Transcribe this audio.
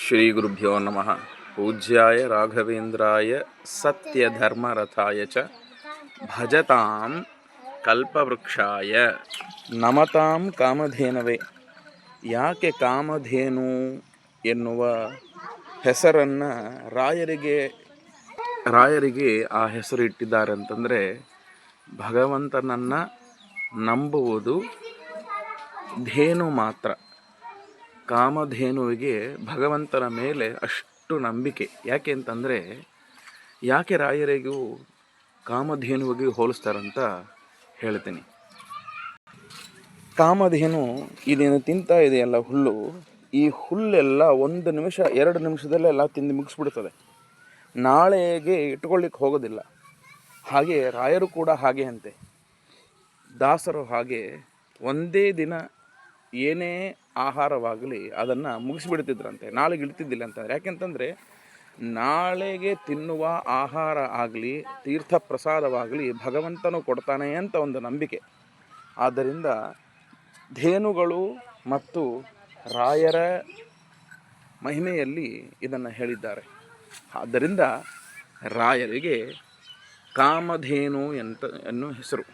ಶ್ರೀ ಗುರುಭ್ಯೋ ನಮಃ. ಪೂಜ್ಯಾಯ ರಾಘವೇಂದ್ರಾಯ ಸತ್ಯಧರ್ಮರಥಾಯ ಚ ಭಜತಾಂ ಕಲ್ಪವೃಕ್ಷಾಯ ನಮತಾಂ ಕಾಮಧೇನವೇ. ಯಾಕೆ ಕಾಮಧೇನು ಎನ್ನುವ ಹೆಸರನ್ನು ರಾಯರಿಗೆ ಆ ಹೆಸರು ಇಟ್ಟಿದ್ದಾರೆ ಅಂತಂದರೆ, ಭಗವಂತನನ್ನು ನಂಬುವುದು ಧೇನು ಮಾತ್ರ. ಕಾಮಧೇನುವಿಗೆ ಭಗವಂತನ ಮೇಲೆ ಅಷ್ಟು ನಂಬಿಕೆ. ಯಾಕೆ ಅಂತಂದರೆ, ಯಾಕೆ ರಾಯರಿಗೂ ಕಾಮಧೇನುವಿಗೆ ಹೋಲಿಸ್ತಾರಂತ ಹೇಳ್ತೀನಿ. ಕಾಮಧೇನು ಇದೇನು ತಿಂತಾ ಇದೆಯಲ್ಲ ಹುಲ್ಲು, ಈ ಹುಲ್ಲೆಲ್ಲ 1 ನಿಮಿಷ 2 ನಿಮಿಷದಲ್ಲೆಲ್ಲ ತಿಂದು ಮುಗಿಸ್ಬಿಡ್ತದೆ. ನಾಳೆಗೆ ಇಟ್ಕೊಳ್ಳಿಕ್ಕೆ ಹೋಗೋದಿಲ್ಲ. ಹಾಗೆ ರಾಯರು ಕೂಡ ಹಾಗೆ ಅಂತೆ. ದಾಸರು ಹಾಗೆ ಒಂದೇ ದಿನ ಏನೇ ಆಹಾರವಾಗಲಿ ಅದನ್ನು ಮುಗಿಸ್ಬಿಡ್ತಿದ್ರಂತೆ, ನಾಳೆಗೆ ಇಡ್ತಿದ್ದಿಲ್ಲ ಅಂತಂದರೆ. ಯಾಕೆಂತಂದರೆ, ನಾಳೆಗೆ ತಿನ್ನುವ ಆಹಾರ ಆಗಲಿ ತೀರ್ಥ ಪ್ರಸಾದವಾಗಲಿ ಭಗವಂತನು ಕೊಡ್ತಾನೆ ಅಂತ ಒಂದು ನಂಬಿಕೆ. ಆದ್ದರಿಂದ ಧೇನುಗಳು ಮತ್ತು ರಾಯರ ಮಹಿಮೆಯಲ್ಲಿ ಇದನ್ನು ಹೇಳಿದ್ದಾರೆ. ಆದ್ದರಿಂದ ರಾಯರಿಗೆ ಕಾಮಧೇನು ಅಂತ ಎನ್ನುವ ಹೆಸರು.